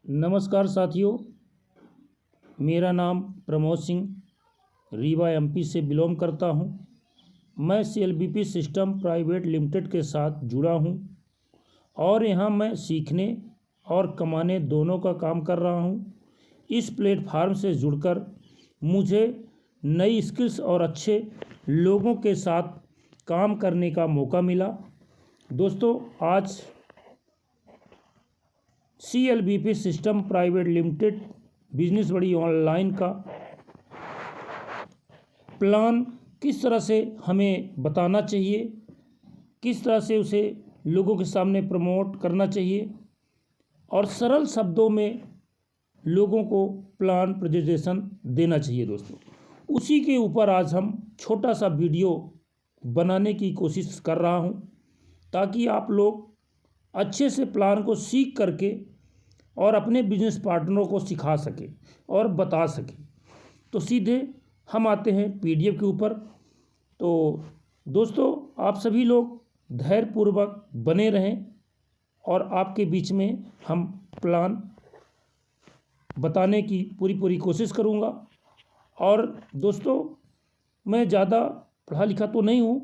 नमस्कार साथियों, मेरा नाम प्रमोद सिंह रीवा एमपी से बिलोंग करता हूं। मैं सीएलबीपी सिस्टम प्राइवेट लिमिटेड के साथ जुड़ा हूं और यहां मैं सीखने और कमाने दोनों का काम कर रहा हूं। इस प्लेटफार्म से जुड़कर मुझे नई स्किल्स और अच्छे लोगों के साथ काम करने का मौका मिला। दोस्तों, आज सीएलबीपी सिस्टम प्राइवेट लिमिटेड बिजनेस बड़ी ऑनलाइन का प्लान किस तरह से हमें बताना चाहिए, किस तरह से उसे लोगों के सामने प्रमोट करना चाहिए और सरल शब्दों में लोगों को प्लान प्रेजेंटेशन देना चाहिए। दोस्तों, उसी के ऊपर आज हम छोटा सा वीडियो बनाने की कोशिश कर रहा हूं ताकि आप लोग अच्छे से प्लान को सीख करके और अपने बिजनेस पार्टनरों को सिखा सके और बता सके। तो सीधे हम आते हैं पीडीएफ के ऊपर। तो दोस्तों, आप सभी लोग धैर्यपूर्वक बने रहें और आपके बीच में हम प्लान बताने की पूरी कोशिश करूंगा। और दोस्तों, मैं ज़्यादा पढ़ा लिखा तो नहीं हूं,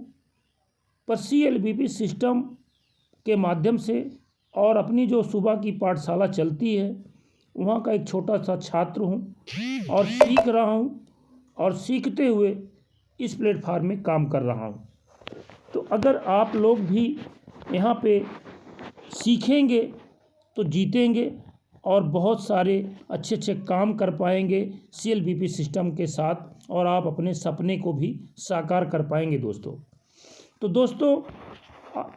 पर सीएलबीपी सिस्टम के माध्यम से और अपनी जो सुबह की पाठशाला चलती है वहाँ का एक छोटा सा छात्र हूँ और सीख रहा हूँ और सीखते हुए इस प्लेटफार्म में काम कर रहा हूँ। तो अगर आप लोग भी यहाँ पे सीखेंगे तो जीतेंगे और बहुत सारे अच्छे काम कर पाएंगे सीएलबीपी सिस्टम के साथ और आप अपने सपने को भी साकार कर पाएंगे। तो दोस्तों,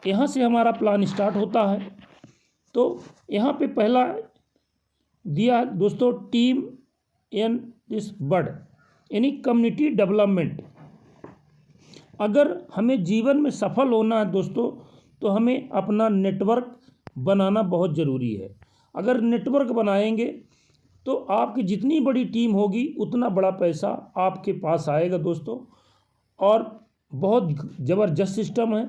यहाँ से हमारा प्लान स्टार्ट होता है। तो यहाँ पे पहला दिया दोस्तों, टीम इन दिस वर्ड यानी कम्युनिटी डेवलपमेंट। अगर हमें जीवन में सफल होना है दोस्तों, तो हमें अपना नेटवर्क बनाना बहुत ज़रूरी है। अगर नेटवर्क बनाएंगे तो आपकी जितनी बड़ी टीम होगी उतना बड़ा पैसा आपके पास आएगा दोस्तों। और बहुत ज़बरदस्त सिस्टम है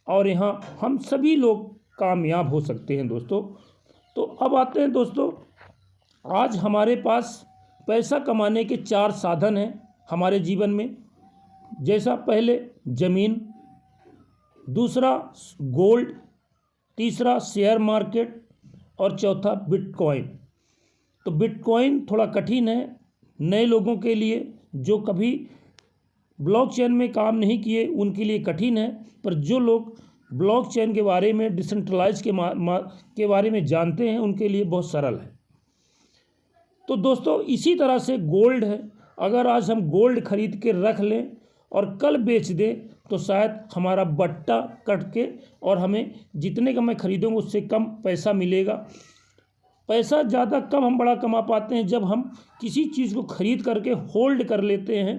और यहाँ हम सभी लोग कामयाब हो सकते हैं दोस्तों। तो अब आते हैं दोस्तों, आज हमारे पास पैसा कमाने के 4 साधन हैं हमारे जीवन में। जैसा पहले ज़मीन, दूसरा गोल्ड, तीसरा शेयर मार्केट और चौथा बिटकॉइन। तो बिटकॉइन थोड़ा कठिन है नए लोगों के लिए, जो कभी ब्लॉकचेन में काम नहीं किए उनके लिए कठिन है, पर जो लोग ब्लॉकचेन के बारे में, डिसेंट्रलाइज के बारे में जानते हैं उनके लिए बहुत सरल है। तो दोस्तों, इसी तरह से गोल्ड है। अगर आज हम गोल्ड खरीद के रख लें और कल बेच दें तो शायद हमारा बट्टा कट के और हमें जितने का मैं खरीदूँगा उससे कम पैसा मिलेगा। पैसा ज़्यादा कब हम बड़ा कमा पाते हैं, जब हम किसी चीज़ को खरीद करके होल्ड कर लेते हैं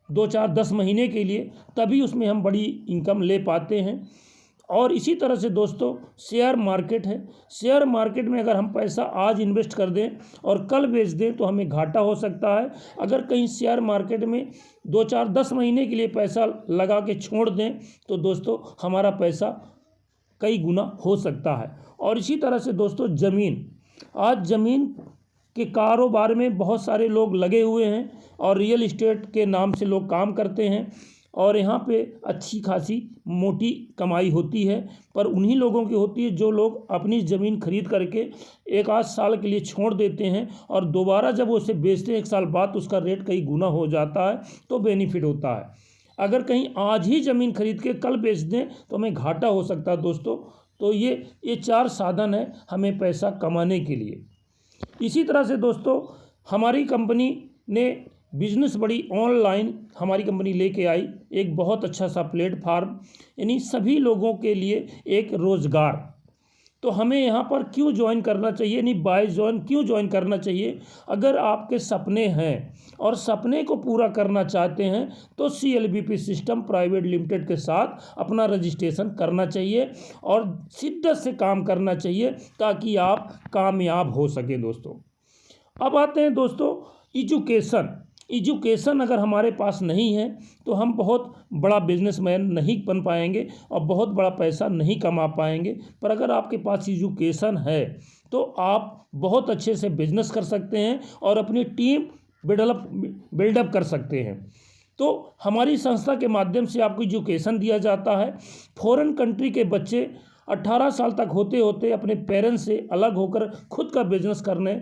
2, 4, 10 महीने के लिए, तभी उसमें हम बड़ी इनकम ले पाते हैं। और इसी तरह से दोस्तों, शेयर मार्केट है। शेयर मार्केट में अगर हम पैसा आज इन्वेस्ट कर दें और कल बेच दें तो हमें घाटा हो सकता है। अगर कहीं शेयर मार्केट में 2, 4, 10 महीने के लिए पैसा लगा के छोड़ दें तो दोस्तों हमारा पैसा कई गुना हो सकता है। और इसी तरह से दोस्तों, ज़मीन। आज ज़मीन के कारोबार में बहुत सारे लोग लगे हुए हैं और रियल इस्टेट के नाम से लोग काम करते हैं और यहाँ पे अच्छी खासी मोटी कमाई होती है, पर उन्हीं लोगों की होती है जो लोग अपनी ज़मीन खरीद करके 1-8 साल के लिए छोड़ देते हैं और दोबारा जब वो उसे बेचते हैं 1 साल बाद, तो उसका रेट कई गुना हो जाता है, तो बेनिफिट होता है। अगर कहीं आज ही ज़मीन खरीद के कल बेच दें तो हमें घाटा हो सकता है दोस्तों। तो ये 4 साधन है हमें पैसा कमाने के लिए। इसी तरह से दोस्तों, हमारी कंपनी ने बिजनेस बड़ी ऑनलाइन हमारी कंपनी लेके आई, एक बहुत अच्छा सा प्लेटफार्म, यानी सभी लोगों के लिए एक रोज़गार। तो हमें यहाँ पर क्यों ज्वाइन करना चाहिए, यानी बाय ज्वाइन क्यों ज्वाइन करना चाहिए? अगर आपके सपने हैं और सपने को पूरा करना चाहते हैं तो सीएलबीपी सिस्टम प्राइवेट लिमिटेड के साथ अपना रजिस्ट्रेशन करना चाहिए और शिद्दत से काम करना चाहिए ताकि आप कामयाब हो सकें दोस्तों। अब आते हैं दोस्तों एजुकेशन। एजुकेशन अगर हमारे पास नहीं है तो हम बहुत बड़ा बिजनेसमैन नहीं बन पाएंगे और बहुत बड़ा पैसा नहीं कमा पाएंगे। पर अगर आपके पास एजुकेशन है तो आप बहुत अच्छे से बिजनेस कर सकते हैं और अपनी टीम बिल्डअप कर सकते हैं। तो हमारी संस्था के माध्यम से आपको एजुकेशन दिया जाता है। फॉरेन कंट्री के बच्चे 18 साल तक होते होते अपने पेरेंट्स से अलग होकर खुद का बिजनेस करना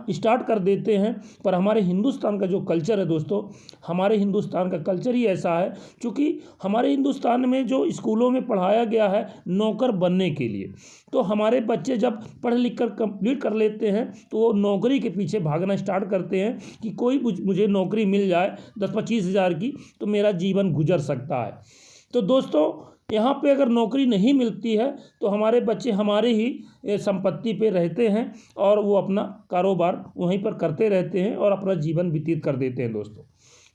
स्टार्ट कर देते हैं। पर हमारे हिंदुस्तान का जो कल्चर है दोस्तों, हमारे हिंदुस्तान का कल्चर ही ऐसा है, क्योंकि हमारे हिंदुस्तान में जो स्कूलों में पढ़ाया गया है नौकर बनने के लिए, तो हमारे बच्चे जब पढ़ लिख कर कंप्लीट कर लेते हैं तो वो नौकरी के पीछे भागना स्टार्ट करते हैं कि कोई मुझे नौकरी मिल जाए 10-25 हज़ार की तो मेरा जीवन गुजर सकता है। तो दोस्तों, यहाँ पे अगर नौकरी नहीं मिलती है तो हमारे बच्चे हमारे ही संपत्ति पे रहते हैं और वो अपना कारोबार वहीं पर करते रहते हैं और अपना जीवन व्यतीत कर देते हैं दोस्तों।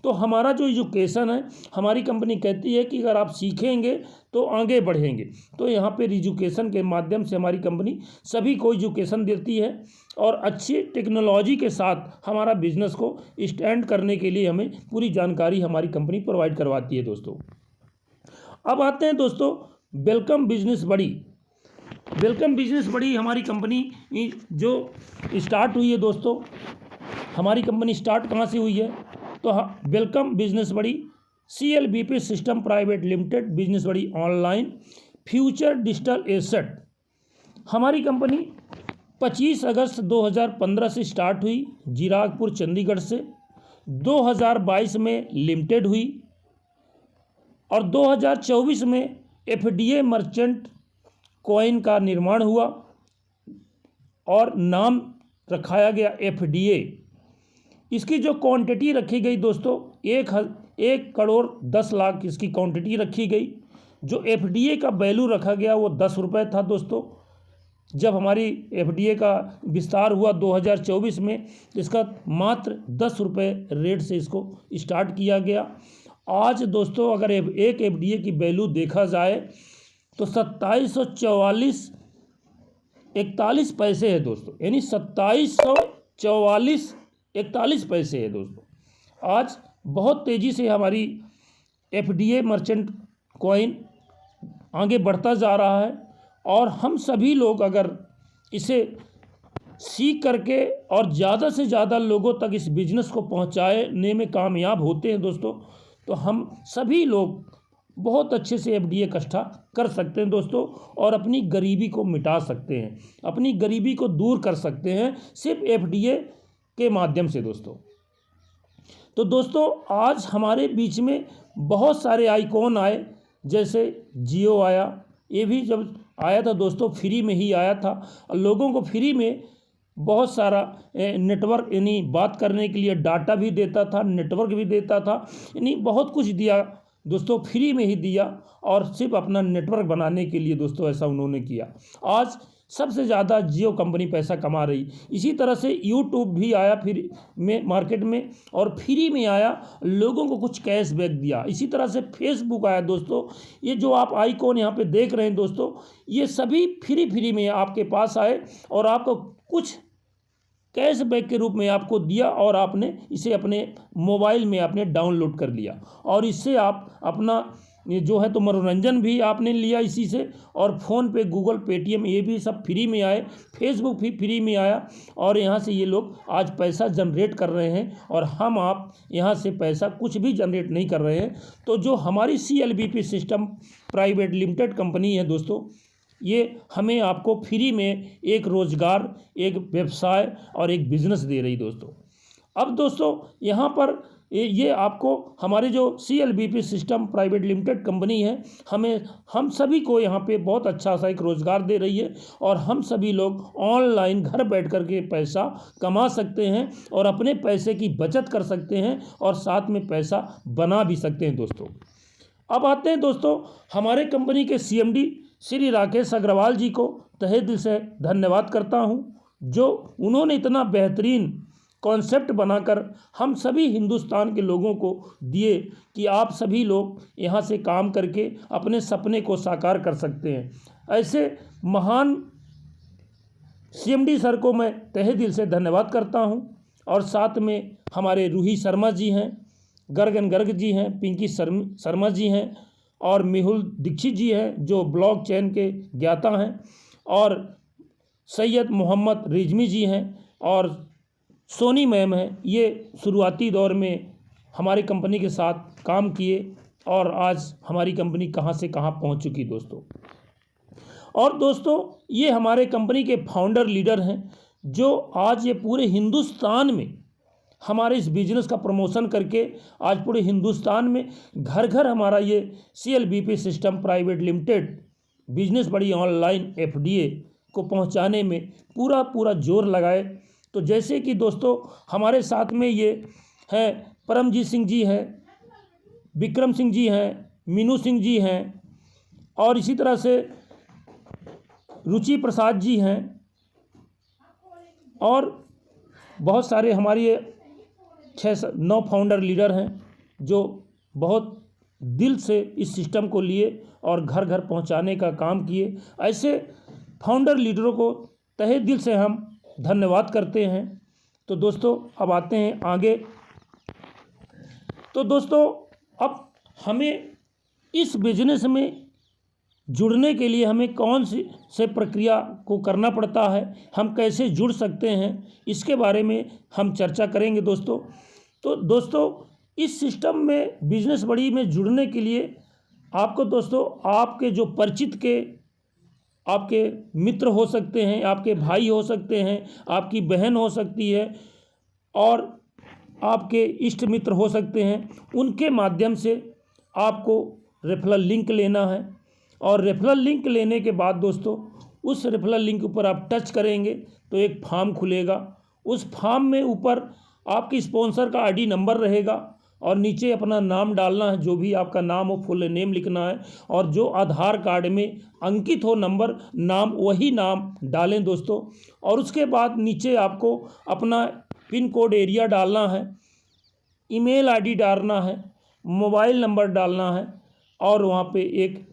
तो हमारा जो एजुकेशन है, हमारी कंपनी कहती है कि अगर आप सीखेंगे तो आगे बढ़ेंगे। तो यहाँ पे एजुकेशन के माध्यम से हमारी कंपनी सभी को एजुकेशन देती है और अच्छी टेक्नोलॉजी के साथ हमारा बिजनेस को स्टैंड करने के लिए हमें पूरी जानकारी हमारी कंपनी प्रोवाइड करवाती है दोस्तों। अब आते हैं दोस्तों वेलकम बिजनेस बड़ी। वेलकम बिजनेस बड़ी हमारी कंपनी जो स्टार्ट हुई है दोस्तों, हमारी कंपनी स्टार्ट कहाँ से हुई है तो वेलकम बिजनेस बड़ी CLBP system private limited, business बड़ी ऑनलाइन फ्यूचर डिजिटल एसेट। हमारी कंपनी 25 अगस्त 2015 से स्टार्ट हुई जीरागपुर चंडीगढ़ से। 2022 में लिमिटेड हुई और 2024 में FDA मर्चेंट कॉइन का निर्माण हुआ और नाम रखाया गया FDA। इसकी जो क्वांटिटी रखी गई दोस्तों 1 करोड़ 10 लाख इसकी क्वांटिटी रखी गई। जो FDA का वैल्यू रखा गया वो 10 रुपये था दोस्तों। जब हमारी FDA का विस्तार हुआ 2024 में, इसका मात्र 10 रुपये रेट से इसको स्टार्ट किया गया। आज दोस्तों अगर एक FDA की वैल्यू देखा जाए तो 2744.41 पैसे है दोस्तों, यानी 2744.41 पैसे है दोस्तों। आज बहुत तेज़ी से हमारी FDA मर्चेंट कॉइन आगे बढ़ता जा रहा है और हम सभी लोग अगर इसे सीख करके और ज़्यादा से ज़्यादा लोगों तक इस बिज़नेस को पहुंचाने में कामयाब होते हैं दोस्तों, तो हम सभी लोग बहुत अच्छे से FDA इकट्ठा कर सकते हैं दोस्तों और अपनी गरीबी को मिटा सकते हैं, अपनी गरीबी को दूर कर सकते हैं सिर्फ FDA के माध्यम से दोस्तों। तो दोस्तों आज हमारे बीच में बहुत सारे आइकॉन आए, जैसे जियो आया। ये भी जब आया था दोस्तों फ्री में ही आया था और लोगों को फ्री में बहुत सारा नेटवर्क यानी बात करने के लिए डाटा भी देता था, नेटवर्क भी देता था, यानी बहुत कुछ दिया दोस्तों, फ्री में ही दिया और सिर्फ अपना नेटवर्क बनाने के लिए दोस्तों ऐसा उन्होंने किया। आज सबसे ज़्यादा जियो कंपनी पैसा कमा रही। इसी तरह से यूट्यूब भी आया फिर में मार्केट में और फ्री में आया, लोगों को कुछ कैशबैक दिया। इसी तरह से फेसबुक आया दोस्तों। ये जो आप आइकॉन यहाँ पे देख रहे हैं दोस्तों, ये सभी फ्री में आपके पास आए और आपको कुछ कैशबैक के रूप में आपको दिया और आपने इसे अपने मोबाइल में आपने डाउनलोड कर लिया और इससे आप अपना ये जो है तो मनोरंजन भी आपने लिया इसी से। और फ़ोन पे, गूगल, पेटीएम ये भी सब फ्री में आए, फेसबुक भी फ्री में आया और यहाँ से ये लोग आज पैसा जनरेट कर रहे हैं और हम आप यहाँ से पैसा कुछ भी जनरेट नहीं कर रहे हैं। तो जो हमारी CLBP system private limited company है दोस्तों, ये हमें आपको फ्री में एक रोज़गार, एक व्यवसाय और एक बिज़नेस दे रही दोस्तों। अब दोस्तों यहाँ पर ये आपको हमारे जो CLBP system private limited company है, हम सभी को यहाँ पे बहुत अच्छा सा एक रोज़गार दे रही है और हम सभी लोग ऑनलाइन घर बैठ कर के पैसा कमा सकते हैं और अपने पैसे की बचत कर सकते हैं और साथ में पैसा बना भी सकते हैं दोस्तों। अब आते हैं दोस्तों हमारे कंपनी के CMD श्री राकेश अग्रवाल जी को तहे दिल से धन्यवाद करता हूँ, जो उन्होंने इतना बेहतरीन कॉन्सेप्ट बनाकर हम सभी हिंदुस्तान के लोगों को दिए कि आप सभी लोग यहाँ से काम करके अपने सपने को साकार कर सकते हैं। ऐसे महान CMD सर को मैं तहे दिल से धन्यवाद करता हूँ और साथ में हमारे रूही शर्मा जी हैं, गर्गन गर्ग जी हैं, पिंकी शर्मा जी हैं और मेहुल दीक्षित जी हैं जो ब्लॉकचेन के ज्ञाता हैं, और सैयद मोहम्मद रिजवी जी हैं और सोनी मैम हैं। ये शुरुआती दौर में हमारी कंपनी के साथ काम किए और आज हमारी कंपनी कहाँ से कहाँ पहुँच चुकी दोस्तों। और दोस्तों ये हमारे कंपनी के फाउंडर लीडर हैं जो आज ये पूरे हिंदुस्तान में हमारे इस बिज़नेस का प्रमोशन करके आज पूरे हिंदुस्तान में घर घर हमारा ये CLBP system private limited business बड़ी ऑनलाइन FDA को पहुंचाने में पूरा जोर लगाए। तो जैसे कि दोस्तों हमारे साथ में ये हैं परमजीत सिंह जी हैं, विक्रम सिंह जी हैं, मीनू सिंह जी हैं और इसी तरह से रुचि प्रसाद जी हैं और बहुत सारे हमारे 6-9 फाउंडर लीडर हैं जो बहुत दिल से इस सिस्टम को लिए और घर घर पहुंचाने का काम किए। ऐसे फाउंडर लीडरों को तहे दिल से हम धन्यवाद करते हैं। तो दोस्तों अब आते हैं आगे। तो दोस्तों अब हमें इस बिजनेस में जुड़ने के लिए हमें कौन से प्रक्रिया को करना पड़ता है, हम कैसे जुड़ सकते हैं, इसके बारे में हम चर्चा करेंगे दोस्तों। तो दोस्तों इस सिस्टम में बिजनेस बड़ी में जुड़ने के लिए आपको दोस्तों आपके जो परिचित के आपके मित्र हो सकते हैं, आपके भाई हो सकते हैं, आपकी बहन हो सकती है और आपके इष्ट मित्र हो सकते हैं, उनके माध्यम से आपको रेफरल लिंक लेना है। और रेफरल लिंक लेने के बाद दोस्तों उस रेफरल लिंक ऊपर आप टच करेंगे तो एक फॉर्म खुलेगा। उस फॉर्म में ऊपर आपकी स्पॉन्सर का ID नंबर रहेगा और नीचे अपना नाम डालना है, जो भी आपका नाम हो फुल नेम लिखना है और जो आधार कार्ड में अंकित हो नंबर नाम वही नाम डालें दोस्तों। और उसके बाद नीचे आपको अपना पिन कोड एरिया डालना है, ईमेल ID डालना है, मोबाइल नंबर डालना है और वहाँ पे एक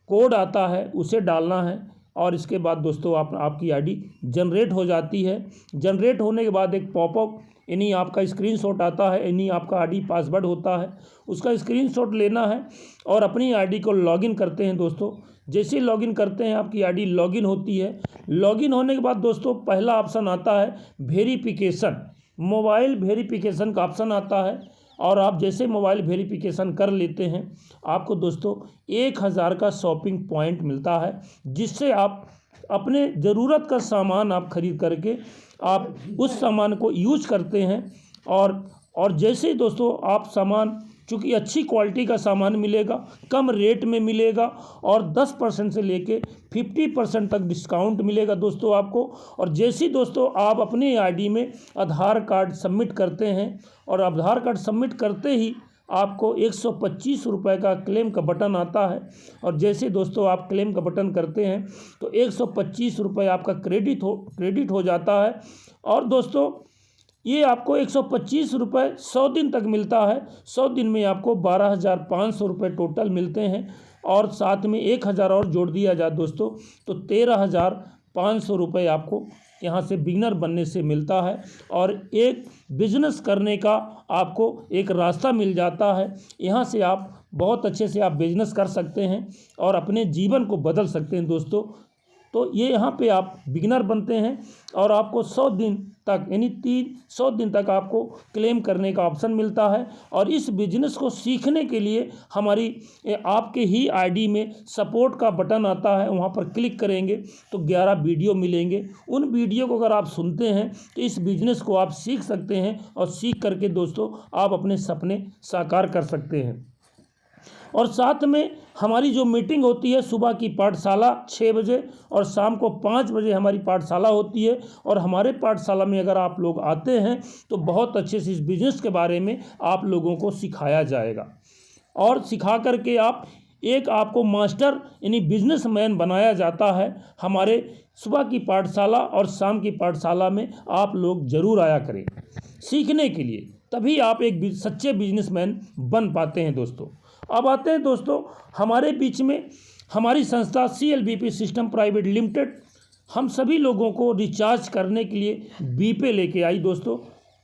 कोड आता है उसे डालना है। और इसके बाद दोस्तों आपकी ID जनरेट हो जाती है। जनरेट होने के बाद एक पॉपअप यानी आपका स्क्रीनशॉट आता है, यानी आपका ID पासवर्ड होता है, उसका स्क्रीनशॉट लेना है और अपनी ID को लॉगिन करते हैं दोस्तों। जैसे लॉगिन करते हैं आपकी ID लॉगिन होती है। लॉगिन होने के बाद दोस्तों पहला ऑप्शन आता है वेरिफिकेशन, मोबाइल वेरिफिकेशन का ऑप्शन आता है और आप जैसे मोबाइल वेरिफिकेशन कर लेते हैं आपको दोस्तों 1000 का शॉपिंग पॉइंट मिलता है, जिससे आप अपने ज़रूरत का सामान आप खरीद करके आप उस सामान को यूज करते हैं। और जैसे दोस्तों आप सामान चूँकि अच्छी क्वालिटी का सामान मिलेगा, कम रेट में मिलेगा और 10% से लेके 50% तक डिस्काउंट मिलेगा दोस्तों आपको। और जैसे ही दोस्तों आप अपने ID में आधार कार्ड सबमिट करते हैं और आधार कार्ड सबमिट करते ही आपको 125 रुपये का क्लेम का बटन आता है और जैसे दोस्तों आप क्लेम का बटन करते हैं तो 125 रुपये आपका क्रेडिट हो जाता है। और दोस्तों ये आपको 125 रुपये 100 दिन तक मिलता है। 100 दिन में आपको 12,500 रुपये टोटल मिलते हैं और साथ में 1,000 और जोड़ दिया जाए दोस्तों तो 13,500 रुपये आपको यहाँ से बिगिनर बनने से मिलता है और एक बिजनेस करने का आपको एक रास्ता मिल जाता है। यहाँ से आप बहुत अच्छे से आप बिजनेस कर सकते हैं और अपने जीवन को बदल सकते हैं दोस्तों। तो ये यहाँ पे आप बिगिनर बनते हैं और आपको 100 दिन तक यानी 100 दिन तक आपको क्लेम करने का ऑप्शन मिलता है। और इस बिजनेस को सीखने के लिए हमारी आपके ही ID में सपोर्ट का बटन आता है, वहाँ पर क्लिक करेंगे तो 11 वीडियो मिलेंगे। उन वीडियो को अगर आप सुनते हैं तो इस बिजनेस को आप सीख सकते हैं और सीख करके दोस्तों आप अपने सपने साकार कर सकते हैं। और साथ में हमारी जो मीटिंग होती है सुबह की पाठशाला 6 बजे और शाम को 5 बजे हमारी पाठशाला होती है। और हमारे पाठशाला में अगर आप लोग आते हैं तो बहुत अच्छे से इस बिज़नेस के बारे में आप लोगों को सिखाया जाएगा और सिखा करके आपको मास्टर यानी बिजनेसमैन बनाया जाता है। हमारे सुबह की पाठशाला और शाम की पाठशाला में आप लोग ज़रूर आया करें सीखने के लिए, तभी आप एक सच्चे बिजनेसमैन बन पाते हैं दोस्तों। अब आते हैं दोस्तों हमारे बीच में हमारी संस्था CLBP सिस्टम प्राइवेट लिमिटेड हम सभी लोगों को रिचार्ज करने के लिए BPay लेके आई दोस्तों।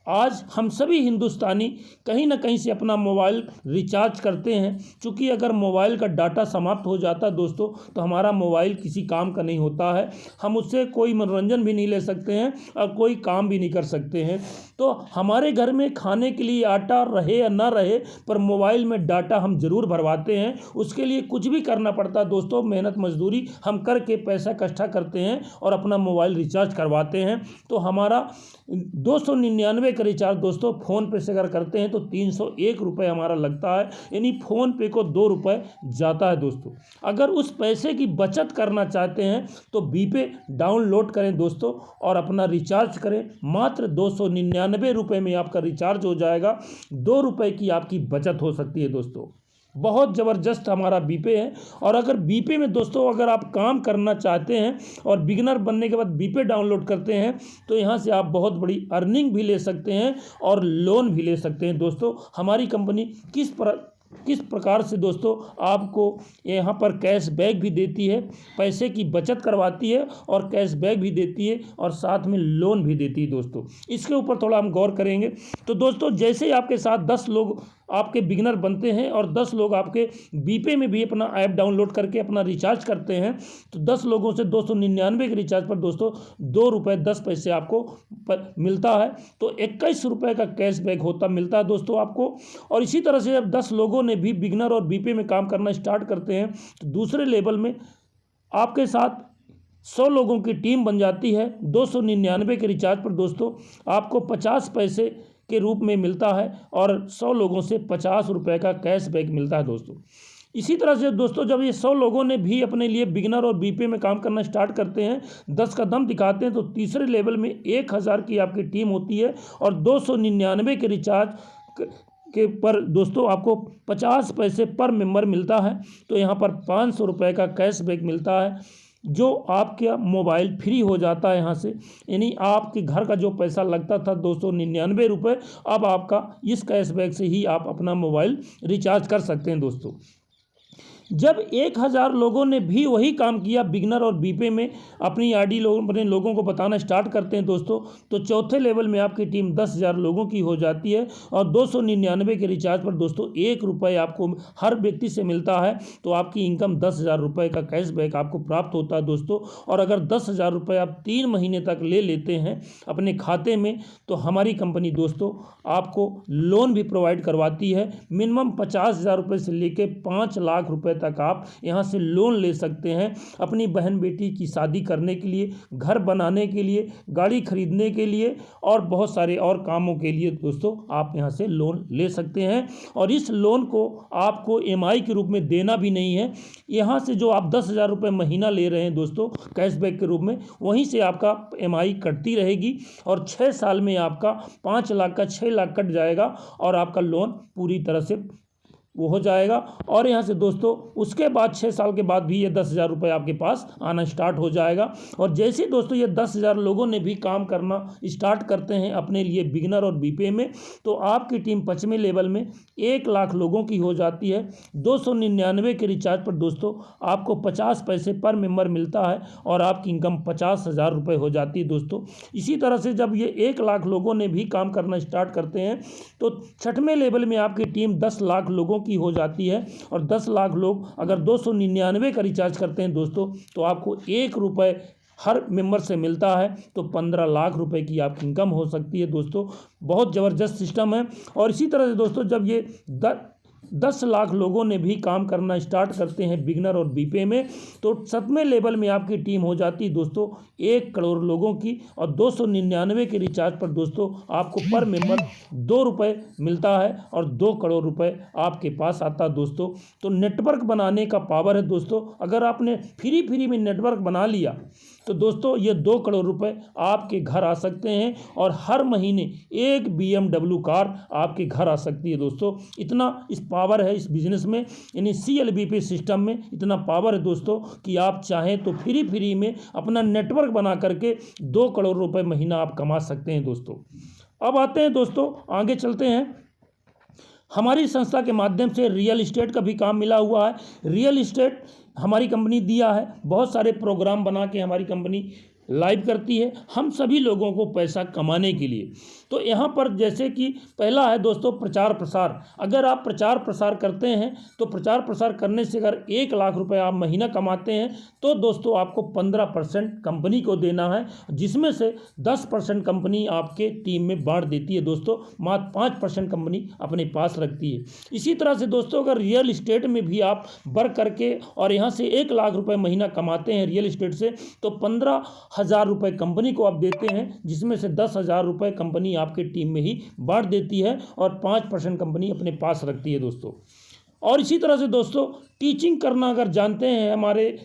आज हम सभी हिंदुस्तानी कहीं ना कहीं से अपना मोबाइल रिचार्ज करते हैं। चूँकि अगर मोबाइल का डाटा समाप्त हो जाता है दोस्तों, तो हमारा मोबाइल किसी काम का नहीं होता है। हम उससे कोई मनोरंजन भी नहीं ले सकते हैं और कोई काम भी नहीं कर सकते हैं। तो हमारे घर में खाने के लिए आटा रहे या ना रहे, पर मोबाइल में डाटा हम ज़रूर भरवाते हैं। उसके लिए कुछ भी करना पड़ता है दोस्तों, मेहनत मजदूरी हम करके पैसा इकट्ठा करते हैं और अपना मोबाइल रिचार्ज करवाते हैं। तो हमारा 299 का रिचार्ज दोस्तों फ़ोन पे से अगर करते हैं तो 301 रुपये हमारा लगता है, यानी फ़ोन पे को 2 रुपये जाता है दोस्तों। अगर उस पैसे की बचत करना चाहते हैं तो बीपे डाउनलोड करें दोस्तों और अपना रिचार्ज करें। मात्र 299 रुपये में आपका रिचार्ज हो जाएगा। 2 रुपये की आपकी बचत हो सकती है दोस्तों। बहुत ज़बरदस्त हमारा बीपे है। और अगर बीपे में दोस्तों अगर आप काम करना चाहते हैं और बिगिनर बनने के बाद बीपे डाउनलोड करते हैं तो यहाँ से आप बहुत बड़ी अर्निंग भी ले सकते हैं और लोन भी ले सकते हैं दोस्तों। हमारी कंपनी किस प्रकार से दोस्तों आपको यहाँ पर कैशबैक भी देती है, पैसे की बचत करवाती है और कैशबैक भी देती है और साथ में लोन भी देती है दोस्तों। इसके ऊपर थोड़ा हम गौर करेंगे। तो दोस्तों जैसे ही आपके साथ 10 लोग आपके बिगिनर बनते हैं और 10 लोग आपके बीपे में भी अपना ऐप डाउनलोड करके अपना रिचार्ज करते हैं, तो 10 लोगों से 299 के रिचार्ज पर दोस्तों 2 रुपये 10 पैसे आपको मिलता है। तो 21 रुपये का कैशबैक मिलता है दोस्तों आपको। और इसी तरह से जब 10 लोगों ने भी बिगिनर और बीपे में काम करना स्टार्ट करते हैं तो दूसरे लेवल में आपके साथ 100 लोगों की टीम बन जाती है। 299 के रिचार्ज पर दोस्तों आपको 50 पैसे के रूप में मिलता है और 100 लोगों से 50 रुपये का कैशबैक मिलता है दोस्तों। इसी तरह से दोस्तों जब ये 100 लोगों ने भी अपने लिए बिगिनर और बीपे में काम करना स्टार्ट करते हैं, 10 का दम दिखाते हैं, तो तीसरे लेवल में 1000 की आपकी टीम होती है और 299 के रिचार्ज के पर दोस्तों आपको 50 पैसे पर मेंबर मिलता है। तो यहाँ पर 500 रुपये का कैशबैक मिलता है, जो आपका मोबाइल फ्री हो जाता है यहाँ से। यानी आपके घर का जो पैसा लगता था 299 रुपये, अब आपका इस कैशबैक से ही आप अपना मोबाइल रिचार्ज कर सकते हैं दोस्तों। जब 1000 लोगों ने भी वही काम किया बिगिनर और बीपे में, अपनी आईडी अपने लोगों को बताना स्टार्ट करते हैं दोस्तों, तो चौथे लेवल में आपकी टीम 10,000 लोगों की हो जाती है और 299 के रिचार्ज पर दोस्तों 1 रुपये आपको हर व्यक्ति से मिलता है। तो आपकी इनकम 10,000 रुपये का कैशबैक आपको प्राप्त होता है दोस्तों। और अगर 10,000 रुपये आप 3 महीने तक ले लेते हैं अपने खाते में, तो हमारी कंपनी दोस्तों आपको लोन भी प्रोवाइड करवाती है। मिनिमम 50,000 रुपये से लेकर 5 लाख रुपये तक आप यहाँ से लोन ले सकते हैं। अपनी बहन बेटी की शादी करने के लिए, घर बनाने के लिए, गाड़ी खरीदने के लिए और बहुत सारे और कामों के लिए दोस्तों आप यहाँ से लोन ले सकते हैं। और इस लोन को आपको EMI के रूप में देना भी नहीं है। यहाँ से जो आप 10,000 रुपये महीना ले रहे हैं दोस्तों कैशबैक के रूप में, वहीं से आपका EMI कटती रहेगी और 6 साल में आपका 5 लाख का 6 लाख कट जाएगा और आपका लोन पूरी तरह से वो हो जाएगा। और यहाँ से दोस्तों उसके बाद 6 साल के बाद भी ये 10,000 रुपये आपके पास आना स्टार्ट हो जाएगा। और जैसे दोस्तों ये 10,000 लोगों ने भी काम करना स्टार्ट करते हैं अपने लिए बिगिनर और बीपे में, तो आपकी टीम 5वें लेवल में 1 लाख लोगों की हो जाती है। 299 के रिचार्ज पर दोस्तों आपको 50 पैसे पर मेंबर मिलता है और आपकी इनकम 50,000 रुपये हो जाती है दोस्तों। इसी तरह से जब ये 1 लाख लोगों ने भी काम करना स्टार्ट करते हैं तो 6वें लेवल में आपकी टीम 10 लाख लोगों की हो जाती है। और 10 लाख लोग अगर 299 का रिचार्ज करते हैं दोस्तों, तो आपको 1 रुपये हर मेंबर से मिलता है। तो 15 लाख रुपए की आपकी इनकम हो सकती है दोस्तों। बहुत ज़बरदस्त सिस्टम है। और इसी तरह से दोस्तों जब ये 10 लाख लोगों ने भी काम करना स्टार्ट करते हैं बिगिनर और बीपे में, तो 7वें लेवल में आपकी टीम हो जाती है दोस्तों 1 करोड़ लोगों की। और 299 के रिचार्ज पर दोस्तों आपको पर मेंबर 2 रुपये मिलता है और 2 करोड़ रुपए आपके पास आता है दोस्तों। तो नेटवर्क बनाने का पावर है दोस्तों। अगर आपने फ्री में नेटवर्क बना लिया तो दोस्तों ये 2 करोड़ रुपए आपके घर आ सकते हैं और हर महीने एक BMW कार आपके घर आ सकती है दोस्तों। इतना इस पावर है इस बिज़नेस में, यानी CLBP सिस्टम में इतना पावर है दोस्तों कि आप चाहें तो फ्री में अपना नेटवर्क बना करके 2 करोड़ रुपए महीना आप कमा सकते हैं दोस्तों। अब आते हैं दोस्तों, आगे चलते हैं। हमारी संस्था के माध्यम से रियल इस्टेट का भी काम मिला हुआ है। रियल इस्टेट हमारी कंपनी दिया है, बहुत सारे प्रोग्राम बना के हमारी कंपनी लाइव करती है हम सभी लोगों को पैसा कमाने के लिए। तो यहाँ पर जैसे कि पहला है दोस्तों प्रचार प्रसार। अगर आप प्रचार प्रसार करते हैं तो प्रचार प्रसार करने से अगर 1 लाख रुपए आप महीना कमाते हैं तो दोस्तों आपको 15% कंपनी को देना है, जिसमें से 10% कंपनी आपके टीम में बांट देती है दोस्तों, मात्र 5% कंपनी अपने पास रखती है। इसी तरह से दोस्तों अगर रियल इस्टेट में भी आप वर्क करके और यहाँ से 1 लाख रुपए महीना कमाते हैं रियल इस्टेट से, तो 15,000 रुपये कंपनी को आप देते हैं, जिसमें से 10,000 रुपये कंपनी आपके टीम में ही बांट देती है और 5% कंपनी अपने पास रखती है दोस्तों। और इसी तरह से दोस्तों टीचिंग करना अगर जानते हैं, हमारे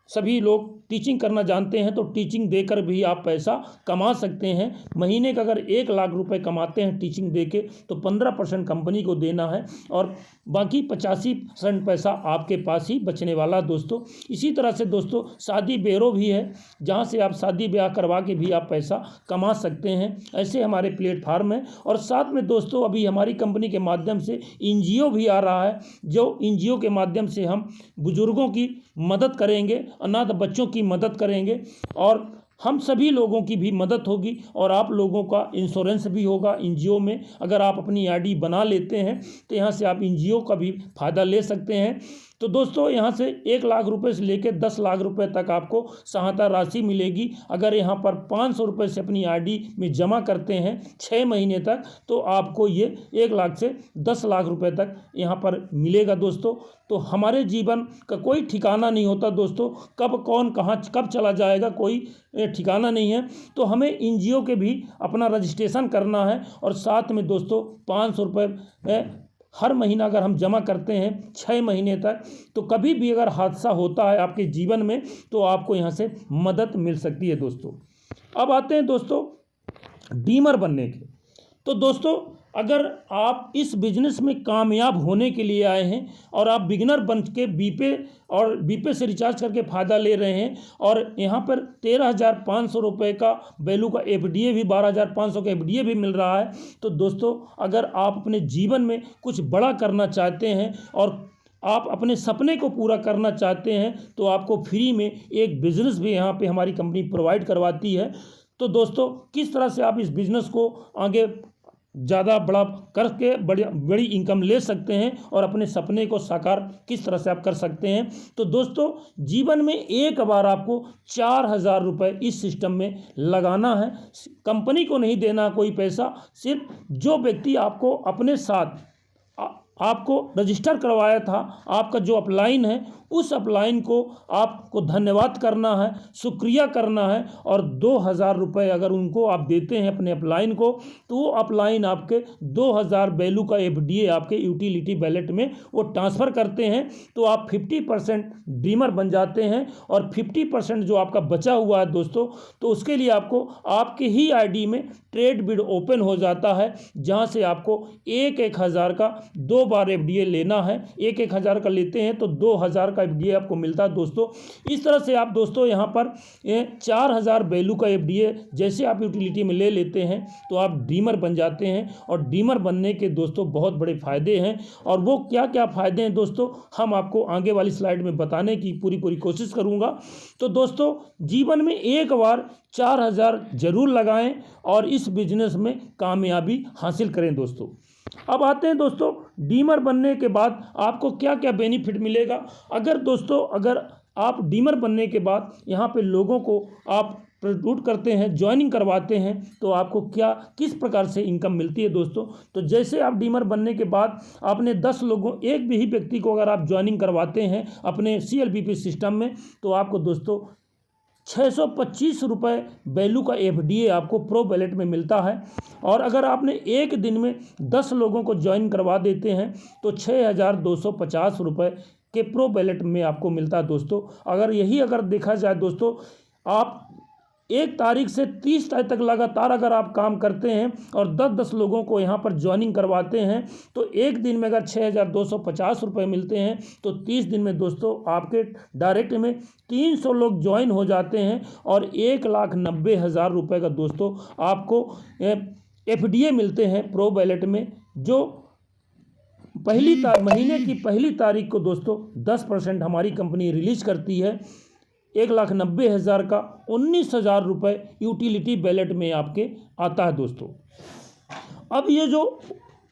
सभी लोग टीचिंग करना जानते हैं, तो टीचिंग देकर भी आप पैसा कमा सकते हैं। महीने का अगर 1 लाख रुपए कमाते हैं टीचिंग देके तो 15% कंपनी को देना है और बाकी 85% पैसा आपके पास ही बचने वाला दोस्तों। इसी तरह से दोस्तों शादी ब्यूरो भी है, जहां से आप शादी ब्याह करवा के भी आप पैसा कमा सकते हैं। ऐसे हमारे प्लेटफार्म है। और साथ में दोस्तों अभी हमारी कंपनी के माध्यम से एनजीओ भी आ रहा है, जो एनजीओ के माध्यम से हम बुजुर्गों की मदद करेंगे, अनाथ बच्चों की मदद करेंगे और हम सभी लोगों की भी मदद होगी और आप लोगों का इंश्योरेंस भी होगा एनजीओ में। अगर आप अपनी आईडी बना लेते हैं तो यहाँ से आप एनजीओ का भी फ़ायदा ले सकते हैं। तो दोस्तों यहाँ से 1 लाख रुपए से लेकर 10 लाख रुपए तक आपको सहायता राशि मिलेगी। अगर यहाँ पर 500 रुपये से अपनी आरडी में जमा करते हैं 6 महीने तक, तो आपको ये 1 लाख से 10 लाख रुपए तक यहाँ पर मिलेगा दोस्तों। तो हमारे जीवन का कोई ठिकाना नहीं होता दोस्तों, कब कौन कहाँ कब चला जाएगा कोई ठिकाना नहीं है। तो हमें एनजीओ के भी अपना रजिस्ट्रेशन करना है और साथ में दोस्तों 500 रुपये हर महीना अगर हम जमा करते हैं 6 महीने तक, तो कभी भी अगर हादसा होता है आपके जीवन में तो आपको यहाँ से मदद मिल सकती है दोस्तों। अब आते हैं दोस्तों डीमर बनने के। तो दोस्तों अगर आप इस बिजनेस में कामयाब होने के लिए आए हैं और आप बिगिनर बन के बीपे से रिचार्ज करके फ़ायदा ले रहे हैं और यहाँ पर 13,500 रुपये का वैल्यू का एफडीए भी 12,500 का एफडीए भी मिल रहा है। तो दोस्तों अगर आप अपने जीवन में कुछ बड़ा करना चाहते हैं और आप अपने सपने को पूरा करना चाहते हैं तो आपको फ्री में एक बिज़नेस भी यहाँ पे हमारी कंपनी प्रोवाइड करवाती है। तो दोस्तों किस तरह से आप इस बिज़नेस को आगे ज़्यादा बड़ा करके बड़ी इनकम ले सकते हैं और अपने सपने को साकार किस तरह से आप कर सकते हैं। तो दोस्तों जीवन में एक बार आपको 4,000 रुपये इस सिस्टम में लगाना है। कंपनी को नहीं देना कोई पैसा, सिर्फ जो व्यक्ति आपको अपने साथ आपको रजिस्टर करवाया था, आपका जो अपलाइन है उस अपलाइन को आपको धन्यवाद करना है, शुक्रिया करना है और 2,000 रुपये अगर उनको आप देते हैं अपने अपलाइन को, तो वो अपलाइन आपके 2,000 वैल्यू का एफडीए आपके यूटिलिटी वैलेट में वो ट्रांसफ़र करते हैं। तो आप 50% ड्रीमर बन जाते हैं और 50% जो आपका बचा हुआ है दोस्तों, तो उसके लिए आपको आपके ही आईडी में ट्रेड बिड ओपन हो जाता है, जहां से आपको 1,000 का 2 बार एफडीए लेना है। 1,000 का लेते हैं तो 2,000 का एफडीए आपको मिलता है दोस्तों। इस तरह से आप दोस्तों यहाँ पर 4,000 वैल्यू का एफडीए जैसे आप यूटिलिटी में ले लेते हैं तो आप ड्रीमर बन जाते हैं। और ड्रीमर बनने के दोस्तों बहुत बड़े फ़ायदे हैं, और वो क्या क्या फ़ायदे हैं दोस्तों हम आपको आगे वाली स्लाइड में बताने की पूरी कोशिश करूँगा। तो दोस्तों जीवन में एक बार 4,000 जरूर लगाएं और इस बिजनेस में कामयाबी हासिल करें दोस्तों। अब आते हैं दोस्तों डीमर बनने के बाद आपको क्या क्या बेनिफिट मिलेगा। अगर आप डीमर बनने के बाद यहाँ पे लोगों को आप रिक्रूट करते हैं, ज्वाइनिंग करवाते हैं, तो आपको किस प्रकार से इनकम मिलती है दोस्तों। तो जैसे आप डीमर बनने के बाद आपने 10 लोगों एक भी व्यक्ति को अगर आप ज्वाइनिंग करवाते हैं अपने CLBP सिस्टम में, तो आपको दोस्तों 625 रुपये वैल्यू का एफडीए आपको प्रो वैलेट में मिलता है। और अगर आपने एक दिन में 10 लोगों को ज्वाइन करवा देते हैं तो 6,250 रुपये के प्रो वैलेट में आपको मिलता है दोस्तों। अगर देखा जाए दोस्तों, आप 1 तारीख से 30 तारीख तक लगातार अगर आप काम करते हैं और 10-10 लोगों को यहाँ पर ज्वाइनिंग करवाते हैं, तो एक दिन में अगर 6,250 रुपये मिलते हैं तो 30 दिन में दोस्तों आपके डायरेक्ट में 300 लोग ज्वाइन हो जाते हैं और 1,90,000 रुपये का दोस्तों आपको एफडीए मिलते हैं प्रो वैलेट में, जो महीने की पहली तारीख को दोस्तों 10% हमारी कंपनी रिलीज करती है। 1,90,000 का 19,000 रुपये यूटिलिटी बैलेट में आपके आता है दोस्तों। अब ये जो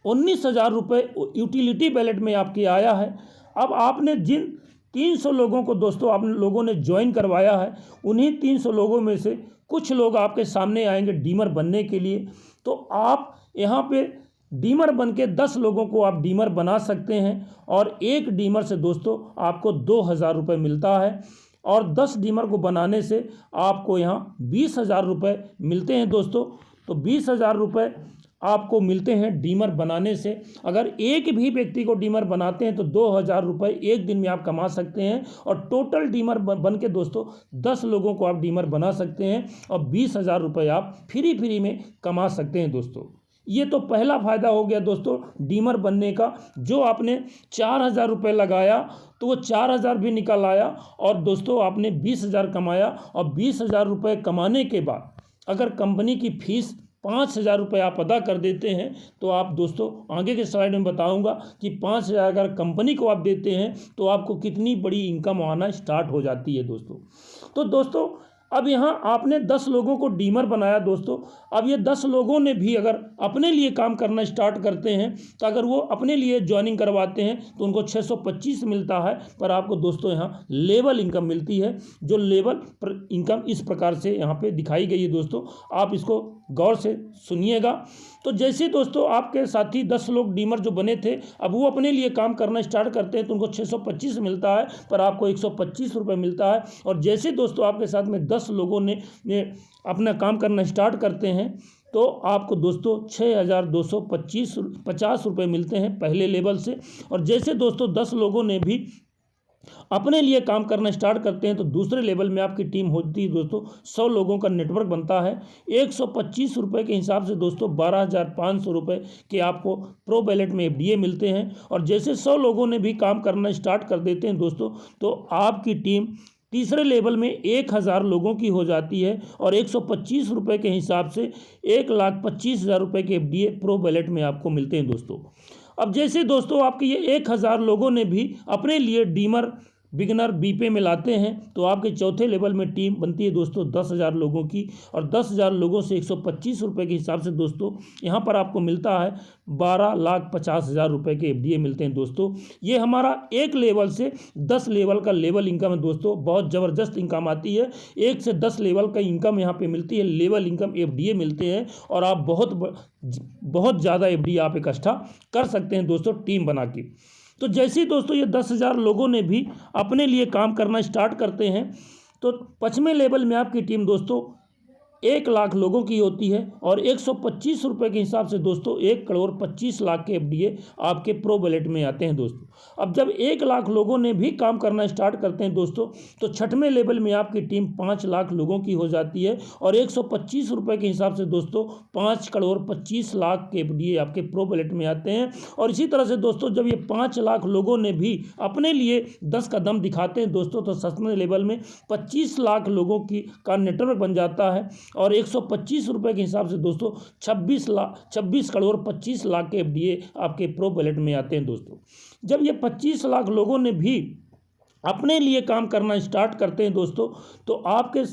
19,000 रुपये यूटिलिटी बैलेट में आपके आया है, अब आपने जिन 300 लोगों को दोस्तों आप लोगों ने ज्वाइन करवाया है, उन्हीं 300 लोगों में से कुछ लोग आपके सामने आएंगे डीमर बनने के लिए। तो आप यहाँ पे डीमर बन के 10 लोगों को आप डीमर बना सकते हैं और एक डीमर से दोस्तों आपको 2,000 रुपये मिलता है और 10 डीमर को बनाने से आपको यहाँ 20,000 रुपये मिलते हैं दोस्तों। तो 20,000 रुपये आपको मिलते हैं डीमर बनाने से। अगर एक भी व्यक्ति को डीमर बनाते हैं तो 2,000 रुपये एक दिन में आप कमा सकते हैं और टोटल डीमर बन के दोस्तों 10 लोगों को आप डीमर बना सकते हैं और 20,000 रुपये आप फ्री में कमा सकते हैं दोस्तों। ये तो पहला फ़ायदा हो गया दोस्तों डीमर बनने का। जो आपने 4,000 रुपये लगाया तो वो 4,000 भी निकल आया और दोस्तों आपने 20,000 कमाया। और 20,000 रुपये कमाने के बाद अगर कंपनी की फ़ीस 5,000 रुपये आप अदा कर देते हैं तो आप दोस्तों आगे के स्लाइड में बताऊंगा कि 5,000 अगर कंपनी को आप देते हैं तो आपको कितनी बड़ी इनकम आना स्टार्ट हो जाती है दोस्तों। तो दोस्तों अब यहाँ आपने 10 लोगों को डीमर बनाया दोस्तों। अब ये 10 लोगों ने भी अगर अपने लिए काम करना स्टार्ट करते हैं तो अगर वो अपने लिए ज्वाइनिंग करवाते हैं तो उनको 625 मिलता है। पर आपको दोस्तों यहाँ लेवल इनकम मिलती है, जो लेवल इनकम इस प्रकार से यहाँ पे दिखाई गई है दोस्तों। आप इसको गौर से सुनिएगा। तो जैसे दोस्तों आपके साथी 10 लोग डीमर जो बने थे, अब वो अपने लिए काम करना स्टार्ट करते हैं तो उनको 625 मिलता है, पर आपको 125 रुपये मिलता है। और जैसे दोस्तों आपके साथ में 10 लोगों ने अपना काम करना स्टार्ट करते हैं तो आपको दोस्तों 6,250 रुपये मिलते हैं पहले लेवल से। और जैसे दोस्तों 10 लोगों ने भी अपने लिए काम करना स्टार्ट करते हैं तो दूसरे लेवल में आपकी टीम होती है दोस्तों। 100 लोगों का नेटवर्क बनता है। 125 रुपये के हिसाब से दोस्तों 12,500 रुपये के आपको प्रो बैलेट में एफडीए मिलते हैं। और जैसे 100 लोगों ने भी काम करना स्टार्ट कर देते हैं दोस्तों तो आपकी टीम तीसरे लेवल में 1,000 लोगों की हो जाती है और 125 रुपये के हिसाब से 1,25,000 रुपये के एफडीए प्रो बैलेट में आपको मिलते हैं दोस्तों। अब जैसे दोस्तों आपके ये 1,000 लोगों ने भी अपने लिए डीमर बिगनर बीपे में लाते हैं तो आपके चौथे लेवल में टीम बनती है दोस्तों 10,000 लोगों की। और 10,000 लोगों से 125 रुपये के हिसाब से दोस्तों यहाँ पर आपको मिलता है 12,50,000 रुपये के एफडीए मिलते हैं दोस्तों। ये हमारा एक लेवल से 10 लेवल का लेवल इनकम है दोस्तों। बहुत ज़बरदस्त इनकम आती है। 1 से 10 लेवल का इनकम यहाँ पे मिलती है, लेवल इनकम एफडीए मिलते हैं और आप बहुत ज़्यादा एफडीए आप इकट्ठा कर सकते हैं दोस्तों टीम बना के। तो जैसे ही दोस्तों ये 10,000 लोगों ने भी अपने लिए काम करना स्टार्ट करते हैं तो 5वें लेवल में आपकी टीम दोस्तों 1,00,000 लोगों की होती है और 125 रुपये के हिसाब से दोस्तों 1,25,00,000 के एफडीए आपके प्रो बैलेट में आते हैं दोस्तों। अब जब 1,00,000 लोगों ने भी काम करना स्टार्ट करते हैं दोस्तों तो 6वें लेवल में आपकी टीम 5,00,000 लोगों की हो जाती है और 125 रुपये के हिसाब से दोस्तों 5,25,00,000 के एफडीए आपके प्रो बैलेट में आते हैं। और इसी तरह से दोस्तों जब ये 5,00,000 लोगों ने भी अपने लिए 10 कदम दिखाते हैं दोस्तों तो 7वें लेवल में 25,00,000 लोगों की का नेटवर्क बन जाता है और 125 रुपये के हिसाब से दोस्तों 26,25,00,000 के एफडीए आपके प्रो बैलेट में आते हैं दोस्तों। जब ये 25,00,000 लोगों ने भी अपने लिए काम करना स्टार्ट करते हैं दोस्तों तो आपके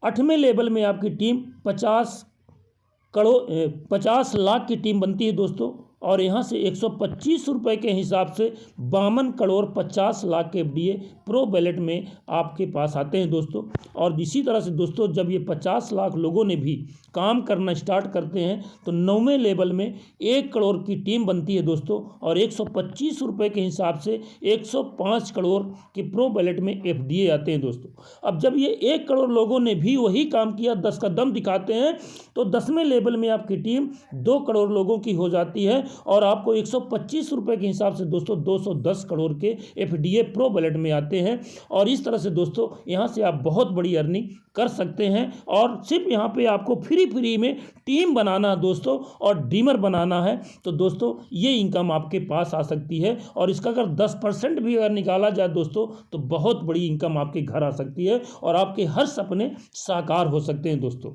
8वें लेवल में आपकी टीम 50,00,000 की टीम बनती है दोस्तों। और यहाँ से 125 रुपये के हिसाब से 52,50,00,000 के एफडीए प्रो बैलेट में आपके पास आते हैं दोस्तों। और इसी तरह से दोस्तों जब ये 50,00,000 लोगों ने भी काम करना स्टार्ट करते हैं तो 9वें लेवल में 1 करोड़ की टीम बनती है दोस्तों और 125 रुपये के हिसाब से 105 करोड़ के प्रो बैलेट में एफडीए आते हैं दोस्तों। अब जब ये 1 करोड़ लोगों ने भी वही काम किया, 10 का दम दिखाते हैं तो 10वें लेवल में आपकी टीम 2 करोड़ लोगों की हो जाती है और आपको 125 रुपये के हिसाब से दोस्तों 210 करोड़ के एफडीए प्रो बैलेट में आते हैं। और इस तरह से दोस्तों यहाँ से आप बहुत बड़ी अर्निंग कर सकते हैं। और सिर्फ यहाँ पे आपको फ्री में टीम बनाना दोस्तों और डीमर बनाना है तो दोस्तों ये इनकम आपके पास आ सकती है। और इसका अगर 10% भी अगर निकाला जाए दोस्तों तो बहुत बड़ी इनकम आपके घर आ सकती है और आपके हर सपने साकार हो सकते हैं दोस्तों।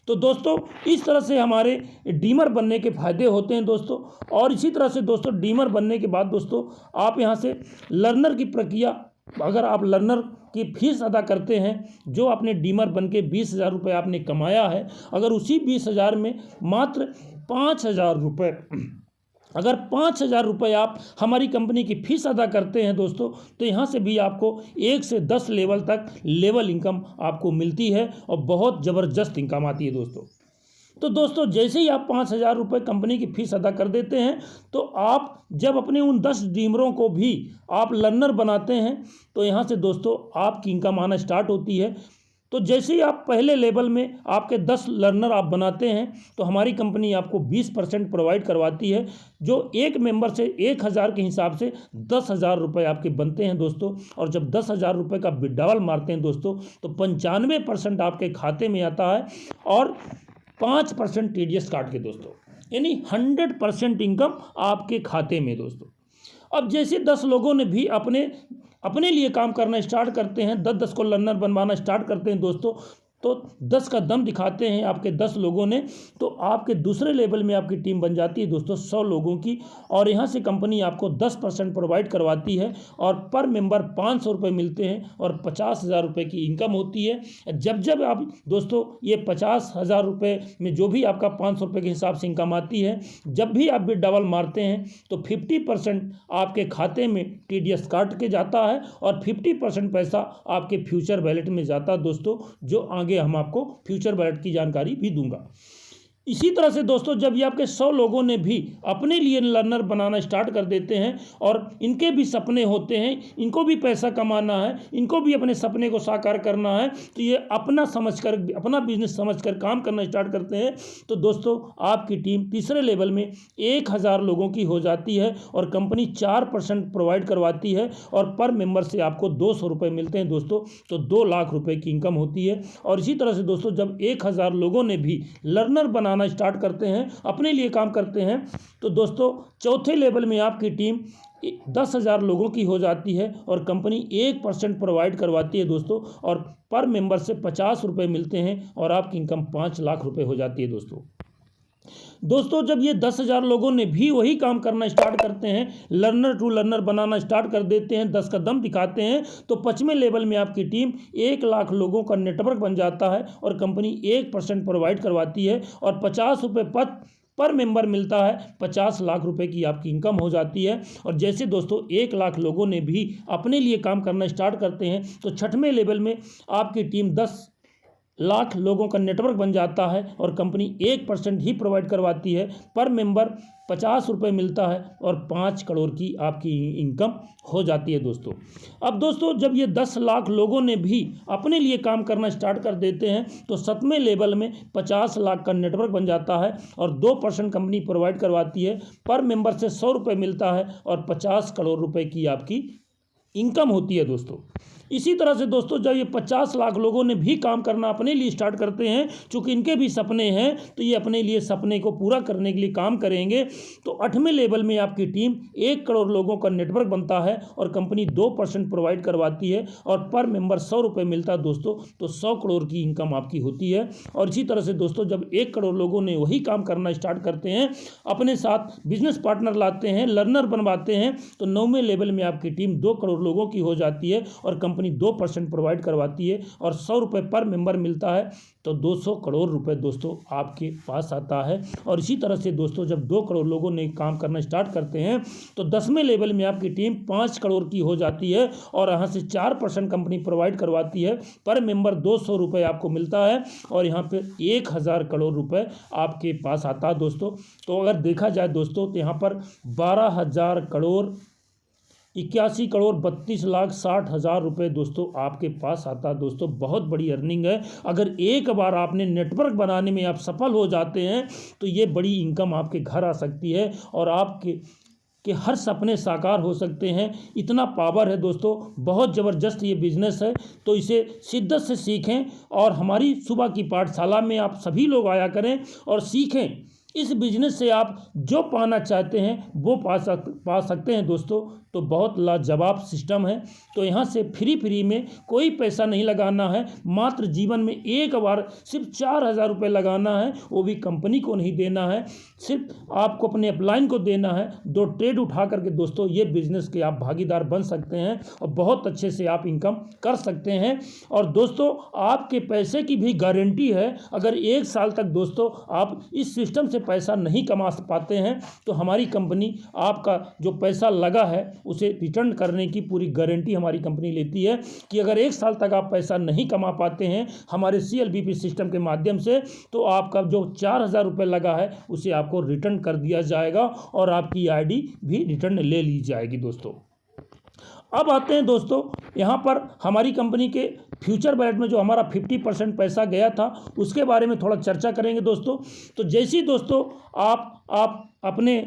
तो दोस्तों इस तरह से हमारे डीमर बनने के फ़ायदे होते हैं दोस्तों। और इसी तरह से दोस्तों डीमर बनने के बाद दोस्तों आप यहाँ से लर्नर की प्रक्रिया अगर आप लर्नर की फीस अदा करते हैं, जो अपने डीमर बन के 20,000 रुपये आपने कमाया है, अगर उसी 20,000 में मात्र 5,000 रुपये, अगर 5,000 रुपये आप हमारी कंपनी की फ़ीस अदा करते हैं दोस्तों, तो यहाँ से भी आपको 1 से 10 लेवल तक लेवल इनकम आपको मिलती है और बहुत ज़बरदस्त इनकम आती है दोस्तों। तो दोस्तों जैसे ही आप 5,000 रुपये कंपनी की फ़ीस अदा कर देते हैं, तो आप जब अपने उन 10 डीमरों को भी आप लर्नर बनाते हैं, तो यहाँ से दोस्तों आपकी इनकम आना स्टार्ट होती है। तो जैसे ही आप पहले लेवल में आपके 10 लर्नर आप बनाते हैं, तो हमारी कंपनी आपको 20% प्रोवाइड करवाती है, जो एक मेंबर से 1,000 के हिसाब से 10,000 रुपये आपके बनते हैं दोस्तों। और जब 10,000 रुपये का विड्रॉवल मारते हैं दोस्तों, तो 95% आपके खाते में आता है और 5% TDS काट के दोस्तों, यानी 100% इनकम आपके खाते में दोस्तों। अब जैसे 10 लोगों ने भी अपने लिए काम करना स्टार्ट करते हैं, 10-10 को लर्नर बनवाना स्टार्ट करते हैं दोस्तों, तो 10 का दम दिखाते हैं आपके 10 लोगों ने, तो आपके दूसरे लेवल में आपकी टीम बन जाती है दोस्तों 100 लोगों की। और यहाँ से कंपनी आपको 10% प्रोवाइड करवाती है और पर मेंबर 500 रुपये मिलते हैं और 50,000 रुपये की इनकम होती है। जब आप दोस्तों ये 50,000 रुपये में जो भी आपका 500 रुपये के हिसाब से इनकम आती है, जब भी आप विड्रॉवल मारते हैं तो 50% आपके खाते में TDS काट के जाता है और 50% पैसा आपके फ्यूचर वैलेट में जाता है दोस्तों, जो आगे हम आपको फ्यूचर वैलेट की जानकारी भी दूंगा। इसी तरह से दोस्तों जब ये आपके 100 लोगों ने भी अपने लिए लर्नर बनाना स्टार्ट कर देते हैं और इनके भी सपने होते हैं, इनको भी पैसा कमाना है, इनको भी अपने सपने को साकार करना है, तो ये अपना बिजनेस समझकर काम करना स्टार्ट करते हैं, तो दोस्तों आपकी टीम तीसरे लेवल में 1,000 लोगों की हो जाती है और कंपनी 4% प्रोवाइड करवाती है और पर मेंबर से आपको 200 रुपये मिलते हैं दोस्तों, तो 2 लाख रुपये की इनकम होती है। और इसी तरह से दोस्तों जब 1,000 लोगों ने भी लर्नर बनाना स्टार्ट करते हैं, अपने लिए काम करते हैं, तो दोस्तों चौथे लेवल में आपकी टीम 10,000 लोगों की हो जाती है और कंपनी 1% प्रोवाइड करवाती है दोस्तों, और पर मेंबर से 50 रुपये मिलते हैं और आपकी इनकम 5 लाख रुपए हो जाती है दोस्तों जब ये 10,000 लोगों ने भी वही काम करना स्टार्ट करते हैं, लर्नर टू लर्नर बनाना स्टार्ट कर देते हैं, 10 का दम दिखाते हैं, तो 5वें लेवल में आपकी टीम 1 लाख लोगों का नेटवर्क बन जाता है और कंपनी 1% प्रोवाइड करवाती है और 50 रुपये पर मेंबर मिलता है, 50 लाख रुपए की आपकी इनकम हो जाती है। और जैसे दोस्तों 1 लाख लोगों ने भी अपने लिए काम करना स्टार्ट करते हैं, तो 6वें लेवल में आपकी टीम 10 लाख लोगों का नेटवर्क बन जाता है और कंपनी 1% ही प्रोवाइड करवाती है, पर मेंबर 50 रुपये मिलता है और 5 करोड़ की आपकी इनकम हो जाती है दोस्तों। अब दोस्तों जब ये 10 लाख लोगों ने भी अपने लिए काम करना स्टार्ट कर देते हैं, तो 7वें लेवल में 50 लाख का नेटवर्क बन जाता है और 2% कंपनी प्रोवाइड करवाती है, पर मेंबर से 100 रुपये मिलता है और 50 करोड़ रुपए की आपकी इनकम होती है दोस्तों। इसी तरह से दोस्तों जब ये 50 लाख लोगों ने भी काम करना अपने लिए स्टार्ट करते हैं, चूँकि इनके भी सपने हैं, तो ये अपने लिए सपने को पूरा करने के लिए काम करेंगे, तो 8वें लेवल में आपकी टीम 1 करोड़ लोगों का नेटवर्क बनता है और कंपनी 2% प्रोवाइड करवाती है और पर मेंबर 100 रुपये मिलता है दोस्तों, तो 100 करोड़ की इनकम आपकी होती है। और इसी तरह से दोस्तों जब 1 करोड़ लोगों ने वही काम करना स्टार्ट करते हैं, अपने साथ बिजनेस पार्टनर लाते हैं, लर्नर बनवाते हैं, तो 9वें लेवल में आपकी टीम 2 करोड़ लोगों की हो जाती है और कंपनी 2% प्रोवाइड करवाती है और 100 रुपये पर मेंबर मिलता है, तो 200 करोड़ रुपए दोस्तों आपके पास आता है। और इसी तरह से दोस्तों जब 2 करोड़ लोगों ने काम करना स्टार्ट करते हैं, तो 10वें लेवल में आपकी टीम 5 करोड़ की हो जाती है और यहाँ से 4% कंपनी प्रोवाइड करवाती है, पर मेंबर 200 रुपये आपको मिलता है और यहाँ पे 1,000 करोड़ रुपए आपके पास आता है दोस्तों। तो अगर देखा जाए दोस्तों, तो यहाँ पर 12,000 करोड़ 81 करोड़ 32 लाख 60 हज़ार रुपये दोस्तों आपके पास आता है दोस्तों। बहुत बड़ी अर्निंग है। अगर एक बार आपने नेटवर्क बनाने में आप सफल हो जाते हैं, तो ये बड़ी इनकम आपके घर आ सकती है और आपके हर सपने साकार हो सकते हैं। इतना पावर है दोस्तों, बहुत ज़बरदस्त ये बिज़नेस है। तो इसे शिद्दत से सीखें और हमारी सुबह की पाठशाला में आप सभी लोग आया करें और सीखें। इस बिज़नेस से आप जो पाना चाहते हैं वो पा सकते हैं दोस्तों। तो बहुत लाजवाब सिस्टम है। तो यहाँ से फ्री में कोई पैसा नहीं लगाना है, मात्र जीवन में एक बार सिर्फ 4,000 रुपये लगाना है, वो भी कंपनी को नहीं देना है, सिर्फ आपको अपने अपलाइन को देना है। 2 ट्रेड उठा करके दोस्तों ये बिजनेस के आप भागीदार बन सकते हैं और बहुत अच्छे से आप इनकम कर सकते हैं। और दोस्तों आपके पैसे की भी गारंटी है, अगर 1 साल तक दोस्तों आप इस सिस्टम से पैसा नहीं कमा पाते हैं तो हमारी कंपनी आपका जो पैसा लगा है उसे रिटर्न करने की पूरी गारंटी हमारी कंपनी लेती है कि अगर 1 साल तक आप पैसा नहीं कमा पाते हैं हमारे CLBP सिस्टम के माध्यम से, तो आपका जो 4,000 रुपये लगा है उसे आपको रिटर्न कर दिया जाएगा और आपकी ID भी रिटर्न ले ली जाएगी दोस्तों। अब आते हैं दोस्तों यहाँ पर हमारी कंपनी के फ्यूचर वैलेट में जो हमारा 50% पैसा गया था उसके बारे में थोड़ा चर्चा करेंगे दोस्तों। तो जैसे ही दोस्तों आप अपने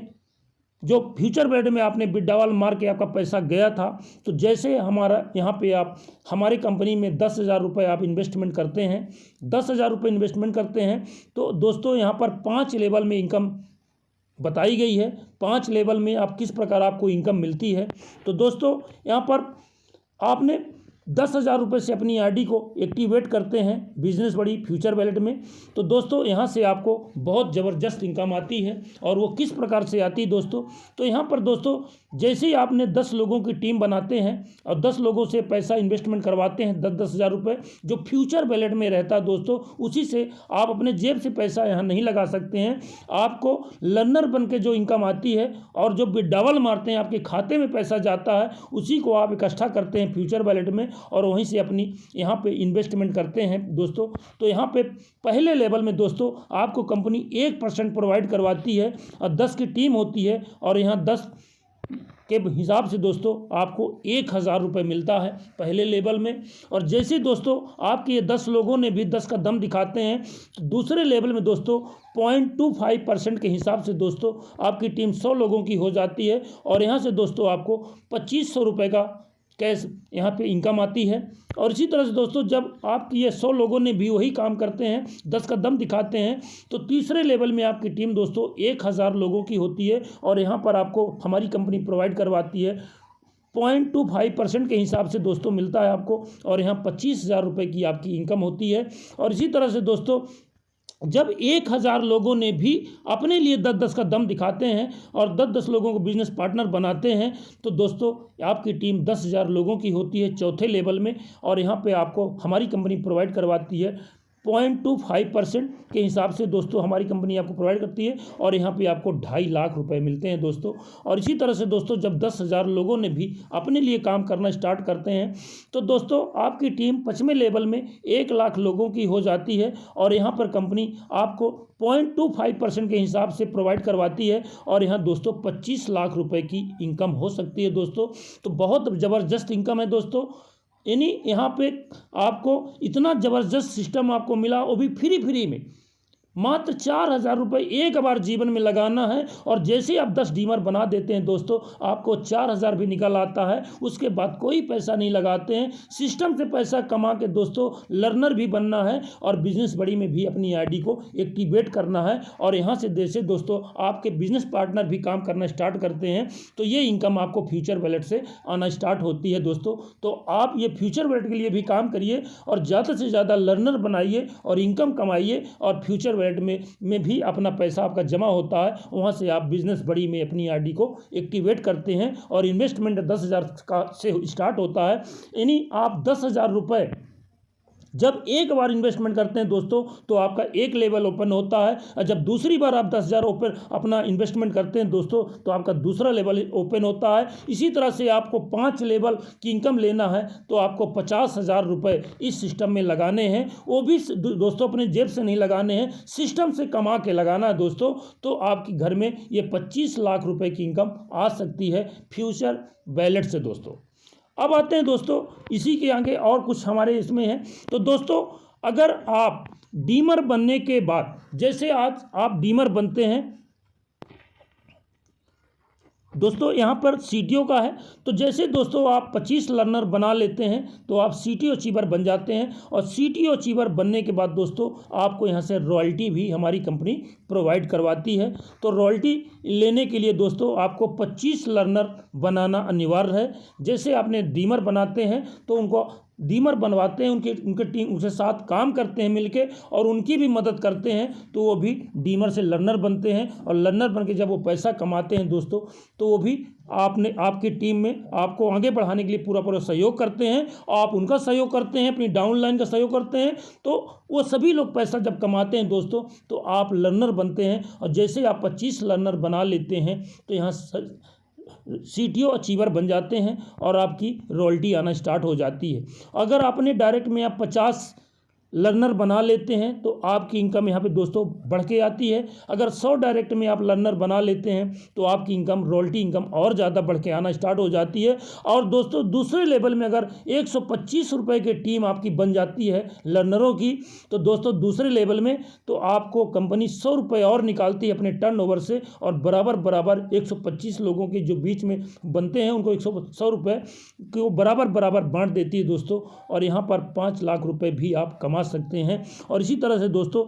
जो फ्यूचर वैलेट में आपने विड्रॉल मार के आपका पैसा गया था, तो जैसे हमारा यहाँ पे आप हमारे कंपनी में 10,000 रुपये आप इन्वेस्टमेंट करते हैं, 10,000 रुपये इन्वेस्टमेंट करते हैं, तो दोस्तों यहाँ पर 5 लेवल में इनकम बताई गई है। 5 लेवल में आप किस प्रकार आपको इनकम मिलती है। तो दोस्तों यहाँ पर आपने 10,000 रुपये से अपनी ID को एक्टिवेट करते हैं बिजनेस बड़ी फ्यूचर वैलेट में, तो दोस्तों यहाँ से आपको बहुत ज़बरदस्त इनकम आती है। और वो किस प्रकार से आती है दोस्तों, तो यहाँ पर दोस्तों जैसे ही आपने 10 लोगों की टीम बनाते हैं और 10 लोगों से पैसा इन्वेस्टमेंट करवाते हैं 10,000 रुपये जो फ्यूचर वैलेट में रहता है दोस्तों, उसी से आप अपने जेब से पैसा यहाँ नहीं लगा सकते हैं। आपको लर्नर बन के जो इनकम आती है और जो विड्रॉल मारते हैं आपके खाते में पैसा जाता है उसी को आप इकट्ठा करते हैं फ्यूचर वैलेट में और वहीं से अपनी यहाँ पे इन्वेस्टमेंट करते हैं दोस्तों। तो यहाँ पे पहले लेवल में दोस्तों आपको कंपनी 1% प्रोवाइड करवाती है और 10 की टीम होती है और यहाँ 10 के हिसाब से दोस्तों आपको 1,000 रुपये मिलता है पहले लेवल में। और जैसे दोस्तों आपके ये 10 लोगों ने भी 10 का दम दिखाते हैं तो दूसरे लेवल में दोस्तों 0.25% के हिसाब से दोस्तों आपकी टीम 100 लोगों की हो जाती है और यहाँ से दोस्तों आपको 2,500 रुपये का कैश यहाँ पे इनकम आती है। और इसी तरह से दोस्तों जब आपकी ये 100 लोगों ने भी वही काम करते हैं, 10 का दम दिखाते हैं, तो तीसरे लेवल में आपकी टीम दोस्तों 1,000 लोगों की होती है और यहाँ पर आपको हमारी कंपनी प्रोवाइड करवाती है 0.25% के हिसाब से दोस्तों मिलता है आपको और यहाँ 25,000 रुपये की आपकी इनकम होती है। और इसी तरह से दोस्तों जब 1,000 लोगों ने भी अपने लिए 10-10 का दम दिखाते हैं और 10-10 लोगों को बिजनेस पार्टनर बनाते हैं तो दोस्तों आपकी टीम 10,000 लोगों की होती है चौथे लेवल में और यहाँ पे आपको हमारी कंपनी प्रोवाइड करवाती है 0.25% के हिसाब से दोस्तों हमारी कंपनी आपको प्रोवाइड करती है और यहाँ पे आपको 2.5 लाख रुपए मिलते हैं दोस्तों। और इसी तरह से दोस्तों जब 10,000 लोगों ने भी अपने लिए काम करना स्टार्ट करते हैं तो दोस्तों आपकी टीम 5वें लेवल में 1 लाख लोगों की हो जाती है और यहाँ पर कंपनी आपको 0.25% के हिसाब से प्रोवाइड करवाती है और यहाँ दोस्तों 25 लाख रुपए की इनकम हो सकती है दोस्तों। तो बहुत ज़बरदस्त इनकम है दोस्तों, यानी यहाँ पे आपको इतना ज़बरदस्त सिस्टम आपको मिला वो भी फ्री में, मात्र 4,000 रुपये एक बार जीवन में लगाना है और जैसे आप 10 डीमर बना देते हैं दोस्तों आपको 4,000 भी निकल आता है। उसके बाद कोई पैसा नहीं लगाते हैं, सिस्टम से पैसा कमा के दोस्तों लर्नर भी बनना है और बिजनेस बड़ी में भी अपनी ID को एक्टिवेट करना है और यहाँ से जैसे दोस्तों आपके बिजनेस पार्टनर भी काम करना स्टार्ट करते हैं तो ये इनकम आपको फ्यूचर वैलेट से आना स्टार्ट होती है दोस्तों। तो आप ये फ्यूचर वैलेट के लिए भी काम करिए और ज़्यादा से ज़्यादा लर्नर बनाइए और इनकम कमाइए और फ्यूचर वैलेट में भी अपना पैसा आपका जमा होता है, वहां से आप बिजनेस बड़ी में अपनी ID को एक्टिवेट करते हैं और इन्वेस्टमेंट 10,000 का से स्टार्ट होता है। यानी आप 10,000 रुपये जब एक बार इन्वेस्टमेंट करते हैं दोस्तों तो आपका एक लेवल ओपन होता है और जब दूसरी बार आप 10,000 ओपन अपना इन्वेस्टमेंट करते हैं दोस्तों तो आपका दूसरा लेवल ओपन होता है। इसी तरह से आपको 5 लेवल की इनकम लेना है तो आपको 50,000 रुपये इस सिस्टम में लगाने हैं, वो भी दोस्तों अपने जेब से नहीं लगाने हैं, सिस्टम से कमा के लगाना है दोस्तों। तो आपके घर में ये 25 लाख रुपये की इनकम आ सकती है फ्यूचर वैलेट से दोस्तों। अब आते हैं दोस्तों इसी के आगे और कुछ हमारे इसमें है। तो दोस्तों अगर आप डीमर बनने के बाद, जैसे आज आप डीमर बनते हैं दोस्तों यहाँ पर CTO का है। तो जैसे दोस्तों आप 25 लर्नर बना लेते हैं तो आप CTO अचीवर बन जाते हैं, और CTO अचीवर बनने के बाद दोस्तों आपको यहाँ से रॉयल्टी भी हमारी कंपनी प्रोवाइड करवाती है। तो रॉयल्टी लेने के लिए दोस्तों आपको 25 लर्नर बनाना अनिवार्य है। जैसे आपने डीमर बनाते हैं तो उनको डीमर बनवाते हैं, उनके टीम उनके साथ काम करते हैं मिलके, और उनकी भी मदद करते हैं, तो वो भी डीमर से लर्नर बनते हैं। और लर्नर बन के जब वो पैसा कमाते हैं दोस्तों, तो वो भी आपकी टीम में आपको आगे बढ़ाने के लिए पूरा सहयोग करते हैं। आप उनका सहयोग करते हैं, अपनी डाउनलाइन का सहयोग करते हैं, तो वो सभी लोग पैसा जब कमाते हैं दोस्तों तो आप लर्नर बनते हैं। और जैसे आप 25 लर्नर बना लेते हैं तो यहाँ CTO अचीवर बन जाते हैं और आपकी रॉयल्टी आना स्टार्ट हो जाती है। अगर आपने डायरेक्ट में आप 50 लर्नर बना लेते हैं तो आपकी इनकम यहाँ पे दोस्तों बढ़ के आती है। अगर 100 डायरेक्ट में आप लर्नर बना लेते हैं तो आपकी इनकम, रॉयल्टी इनकम और ज़्यादा बढ़ के आना स्टार्ट हो जाती है। और दोस्तों दूसरे लेवल में अगर 125 रुपये की टीम आपकी बन जाती है लर्नरों की, तो दोस्तों दूसरे लेवल में तो आपको कंपनी 100 रुपये और निकालती है अपने टर्नओवर से, और बराबर 125 लोगों के जो बीच में बनते हैं उनको 100 रुपये को बराबर बांट देती है दोस्तों। और यहाँ पर 5 लाख रुपये भी आप कमा सकते हैं। और इसी तरह से दोस्तों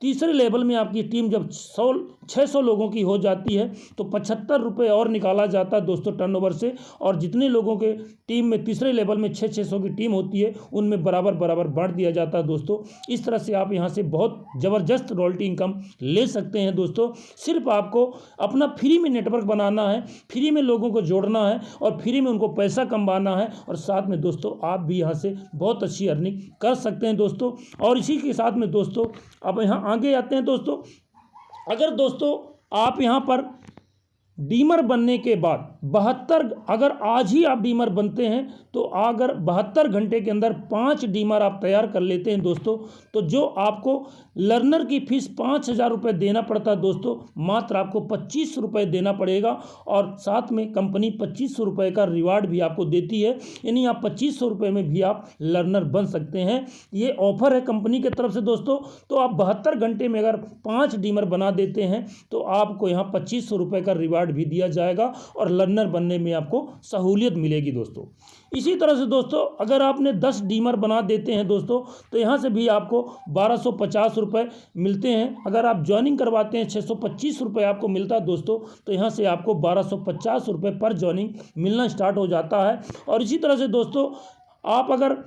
तीसरे लेवल में आपकी टीम जब 600 लोगों की हो जाती है तो 75 रुपये और निकाला जाता है दोस्तों टर्नओवर से। और जितने लोगों के टीम में तीसरे लेवल में 600 की टीम होती है उनमें बराबर बांट दिया जाता है दोस्तों। इस तरह से आप यहाँ से बहुत ज़बरदस्त रॉयल्टी इनकम ले सकते हैं दोस्तों। सिर्फ आपको अपना फ्री में नेटवर्क बनाना है, फ्री में लोगों को जोड़ना है और फ्री में उनको पैसा कमाना है, और साथ में दोस्तों आप भी यहाँ से बहुत अच्छी अर्निंग कर सकते हैं दोस्तों। और इसी के साथ में दोस्तों अब यहाँ आगे आते हैं दोस्तों। अगर दोस्तों आप यहाँ पर डीमर बनने के बाद 72, अगर आज ही आप डीमर बनते हैं तो अगर 72 घंटे के अंदर 5 डीमर आप तैयार कर लेते हैं दोस्तों, तो जो आपको लर्नर की फीस 5,000 रुपये देना पड़ता है दोस्तों, मात्र आपको 25 रुपये देना पड़ेगा। और साथ में कंपनी 2500 रुपये का रिवार्ड भी आपको देती है, यानी आप 2500 रुपये में भी आप लर्नर बन सकते हैं। ये ऑफर है कंपनी की तरफ से दोस्तों। तो आप 72 घंटे में अगर 5 डीमर बना देते हैं तो आपको यहाँ 2500 रुपये का रिवार्ड भी दिया जाएगा और लर्नर बनने में आपको सहूलियत मिलेगी दोस्तों। इसी तरह से दोस्तों अगर आपने 10 डीमर बना देते हैं दोस्तों तो यहाँ से भी आपको 1250 रुपये मिलते हैं। अगर आप ज्वाइनिंग करवाते हैं 625 रुपये आपको मिलता है दोस्तों, तो यहाँ से आपको 1250 रुपये पर ज्वाइनिंग मिलना स्टार्ट हो जाता है। और इसी तरह से दोस्तों आप अगर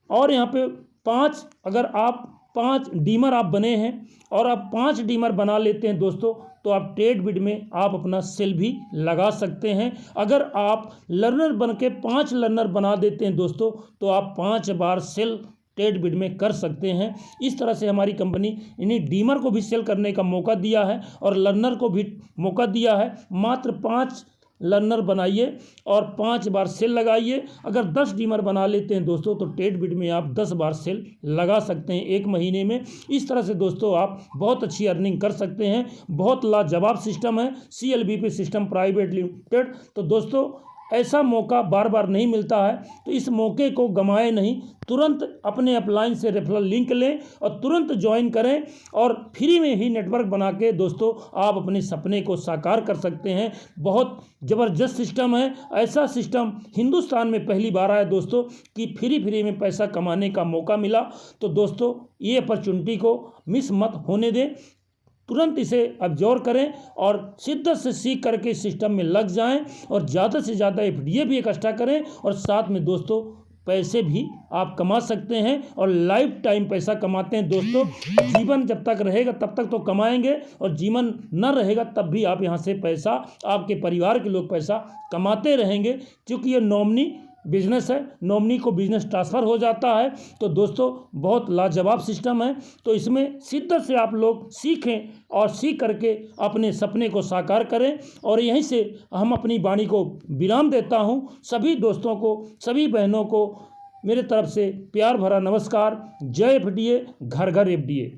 और यहाँ पे 5 डीमर आप बने हैं और आप 5 डीमर बना लेते हैं दोस्तों, तो आप ट्रेडबिट में आप अपना सेल भी लगा सकते हैं। अगर आप लर्नर बन के 5 लर्नर बना देते हैं दोस्तों, तो आप 5 बार सेल ट्रेडबिट में कर सकते हैं। इस तरह से हमारी कंपनी इन्हीं डीमर को भी सेल करने का मौका दिया है और लर्नर को भी मौका दिया है। मात्र 5 लर्नर बनाइए और 5 बार सेल लगाइए। अगर 10 डीमर बना लेते हैं दोस्तों तो ट्रेडबिट में आप 10 बार सेल लगा सकते हैं 1 महीने में। इस तरह से दोस्तों आप बहुत अच्छी अर्निंग कर सकते हैं। बहुत लाजवाब सिस्टम है CLBP सिस्टम प्राइवेट लिमिटेड। तो दोस्तों ऐसा मौका बार बार नहीं मिलता है, तो इस मौके को गंवाए नहीं, तुरंत अपने अपलाइन से रेफरल लिंक लें और तुरंत ज्वाइन करें और फ्री में ही नेटवर्क बना के दोस्तों आप अपने सपने को साकार कर सकते हैं। बहुत ज़बरदस्त सिस्टम है। ऐसा सिस्टम हिंदुस्तान में पहली बार आया दोस्तों कि फ्री में पैसा कमाने का मौका मिला। तो दोस्तों ये अपॉर्चुनिटी को मिस मत होने दें, तुरंत इसे अब्जॉर्व करें और शिद्दत से सीख करके इस सिस्टम में लग जाएं और ज़्यादा से ज़्यादा FDA भी इकट्ठा करें और साथ में दोस्तों पैसे भी आप कमा सकते हैं और लाइफ टाइम पैसा कमाते हैं दोस्तों। जीवन जब तक रहेगा तब तक तो कमाएंगे और जीवन न रहेगा तब भी आप यहाँ से पैसा, आपके परिवार के लोग पैसा कमाते रहेंगे, क्योंकि ये नॉमिनी बिजनेस है, नॉमिनी को बिजनेस ट्रांसफ़र हो जाता है। तो दोस्तों बहुत लाजवाब सिस्टम है। तो इसमें शिद्दत से आप लोग सीखें और सीख करके अपने सपने को साकार करें। और यहीं से हम अपनी वाणी को विराम देता हूं। सभी दोस्तों को, सभी बहनों को मेरे तरफ से प्यार भरा नमस्कार। जय FDA, घर घर FDA।